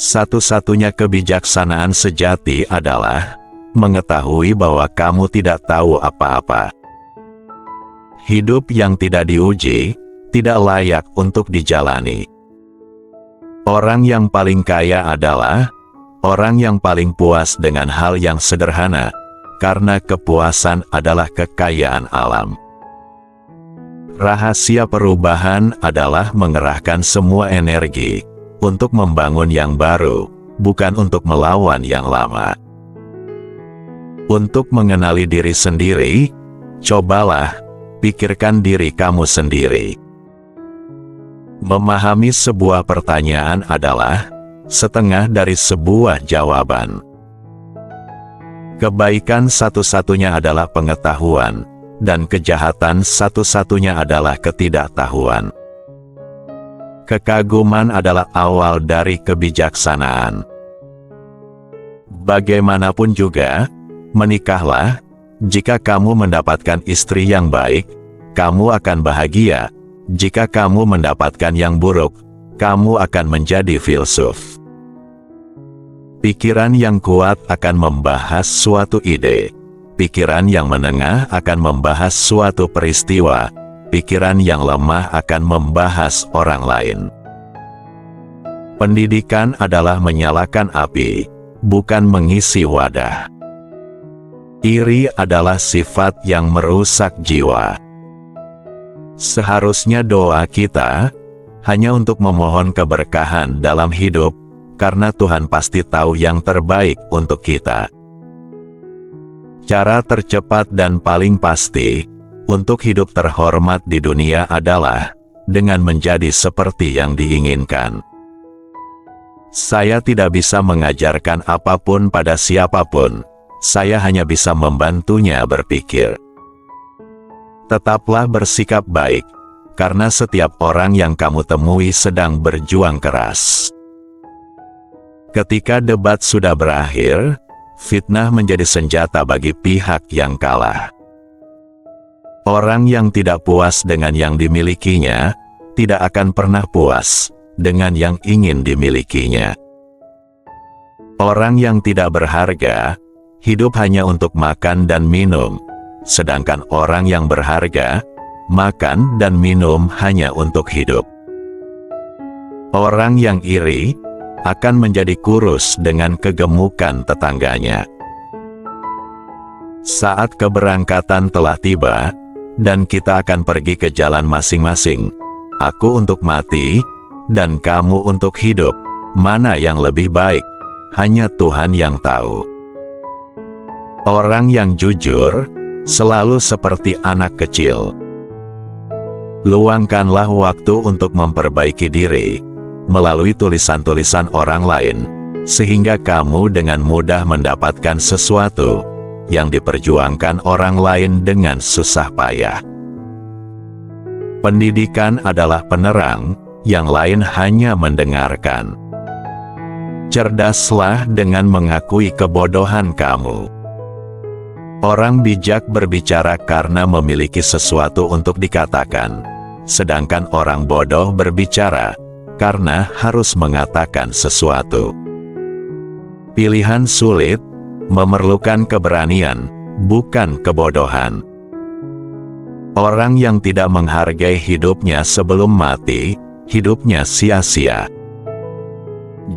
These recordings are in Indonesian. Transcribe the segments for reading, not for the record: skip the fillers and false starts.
Satu-satunya kebijaksanaan sejati adalah mengetahui bahwa kamu tidak tahu apa-apa. Hidup yang tidak diuji tidak layak untuk dijalani. Orang yang paling kaya adalah orang yang paling puas dengan hal yang sederhana, karena kepuasan adalah kekayaan alam. Rahasia perubahan adalah mengerahkan semua energi untuk membangun yang baru, bukan untuk melawan yang lama. Untuk mengenali diri sendiri, cobalah pikirkan diri kamu sendiri. Memahami sebuah pertanyaan adalah setengah dari sebuah jawaban. Kebaikan satu-satunya adalah pengetahuan, dan kejahatan satu-satunya adalah ketidaktahuan. Kekaguman adalah awal dari kebijaksanaan. Bagaimanapun juga, menikahlah. Jika kamu mendapatkan istri yang baik, kamu akan bahagia. Jika kamu mendapatkan yang buruk, kamu akan menjadi filsuf. Pikiran yang kuat akan membahas suatu ide. Pikiran yang menengah akan membahas suatu peristiwa. Pikiran yang lemah akan membahas orang lain. Pendidikan adalah menyalakan api, bukan mengisi wadah. Iri adalah sifat yang merusak jiwa. Seharusnya doa kita hanya untuk memohon keberkahan dalam hidup, karena Tuhan pasti tahu yang terbaik untuk kita. Cara tercepat dan paling pasti untuk hidup terhormat di dunia adalah dengan menjadi seperti yang diinginkan. Saya tidak bisa mengajarkan apapun pada siapapun, saya hanya bisa membantunya berpikir. Tetaplah bersikap baik, karena setiap orang yang kamu temui sedang berjuang keras. Ketika debat sudah berakhir, fitnah menjadi senjata bagi pihak yang kalah. Orang yang tidak puas dengan yang dimilikinya, tidak akan pernah puas dengan yang ingin dimilikinya. Orang yang tidak berharga, hidup hanya untuk makan dan minum, sedangkan orang yang berharga, makan dan minum hanya untuk hidup. Orang yang iri akan menjadi kurus dengan kegemukan tetangganya. Saat keberangkatan telah tiba, dan kita akan pergi ke jalan masing-masing. Aku untuk mati, dan kamu untuk hidup. Mana yang lebih baik? Hanya Tuhan yang tahu. Orang yang jujur selalu seperti anak kecil. Luangkanlah waktu untuk memperbaiki diri melalui tulisan-tulisan orang lain, sehingga kamu dengan mudah mendapatkan sesuatu yang diperjuangkan orang lain dengan susah payah. Pendidikan adalah penerang, yang lain hanya mendengarkan. Cerdaslah dengan mengakui kebodohan kamu. Orang bijak berbicara karena memiliki sesuatu untuk dikatakan, sedangkan orang bodoh berbicara karena harus mengatakan sesuatu. Pilihan sulit memerlukan keberanian, bukan kebodohan. Orang yang tidak menghargai hidupnya sebelum mati, hidupnya sia-sia.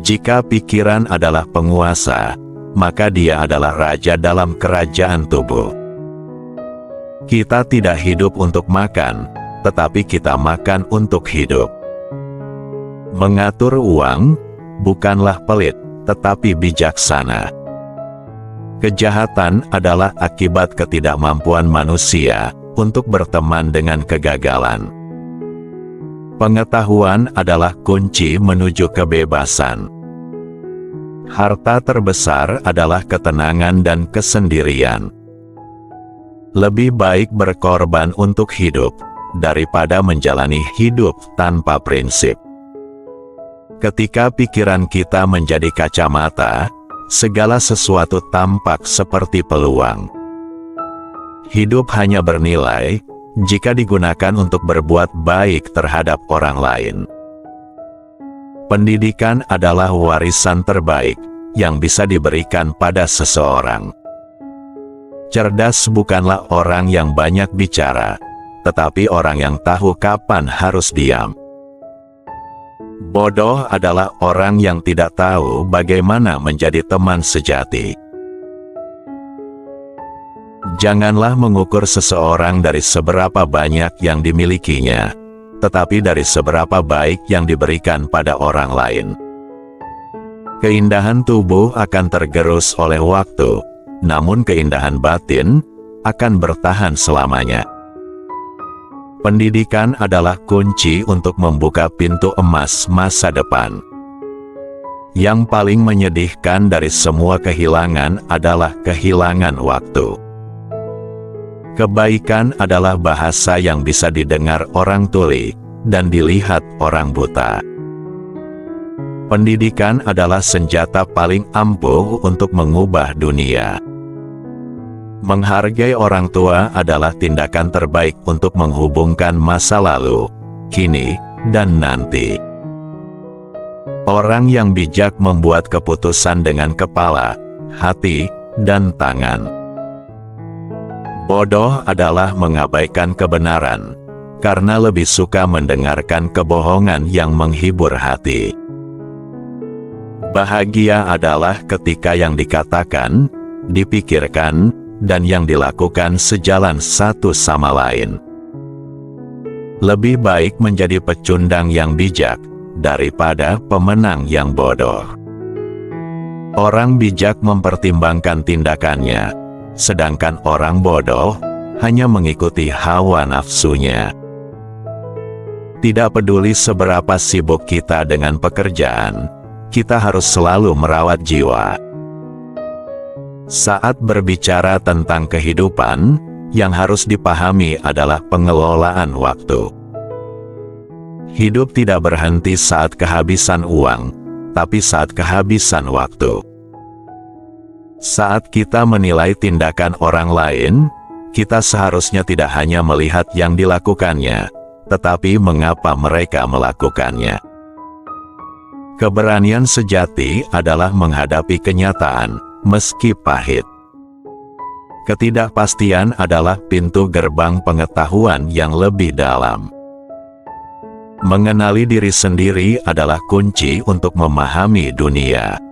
Jika pikiran adalah penguasa, maka dia adalah raja dalam kerajaan tubuh. Kita tidak hidup untuk makan, tetapi kita makan untuk hidup. Mengatur uang bukanlah pelit, tetapi bijaksana. Kejahatan adalah akibat ketidakmampuan manusia untuk berteman dengan kegagalan. Pengetahuan adalah kunci menuju kebebasan. Harta terbesar adalah ketenangan dan kesendirian. Lebih baik berkorban untuk hidup daripada menjalani hidup tanpa prinsip. Ketika pikiran kita menjadi kacamata, segala sesuatu tampak seperti peluang. Hidup hanya bernilai jika digunakan untuk berbuat baik terhadap orang lain. Pendidikan adalah warisan terbaik yang bisa diberikan pada seseorang. Cerdas bukanlah orang yang banyak bicara, tetapi orang yang tahu kapan harus diam. Bodoh adalah orang yang tidak tahu bagaimana menjadi teman sejati. Janganlah mengukur seseorang dari seberapa banyak yang dimilikinya, tetapi dari seberapa baik yang diberikan pada orang lain. Keindahan tubuh akan tergerus oleh waktu, namun keindahan batin akan bertahan selamanya. Pendidikan adalah kunci untuk membuka pintu emas masa depan. Yang paling menyedihkan dari semua kehilangan adalah kehilangan waktu. Kebaikan adalah bahasa yang bisa didengar orang tuli dan dilihat orang buta. Pendidikan adalah senjata paling ampuh untuk mengubah dunia. Menghargai orang tua adalah tindakan terbaik untuk menghubungkan masa lalu, kini, dan nanti. Orang yang bijak membuat keputusan dengan kepala, hati, dan tangan. Bodoh adalah mengabaikan kebenaran, karena lebih suka mendengarkan kebohongan yang menghibur hati. Bahagia adalah ketika yang dikatakan, dipikirkan, dan yang dilakukan sejalan satu sama lain. Lebih baik menjadi pecundang yang bijak, daripada pemenang yang bodoh. Orang bijak mempertimbangkan tindakannya, sedangkan orang bodoh hanya mengikuti hawa nafsunya. Tidak peduli seberapa sibuk kita dengan pekerjaan, kita harus selalu merawat jiwa. Saat berbicara tentang kehidupan, yang harus dipahami adalah pengelolaan waktu. Hidup tidak berhenti saat kehabisan uang, tapi saat kehabisan waktu. Saat kita menilai tindakan orang lain, kita seharusnya tidak hanya melihat yang dilakukannya, tetapi mengapa mereka melakukannya. Keberanian sejati adalah menghadapi kenyataan, meski pahit. Ketidakpastian adalah pintu gerbang pengetahuan yang lebih dalam. Mengenali diri sendiri adalah kunci untuk memahami dunia.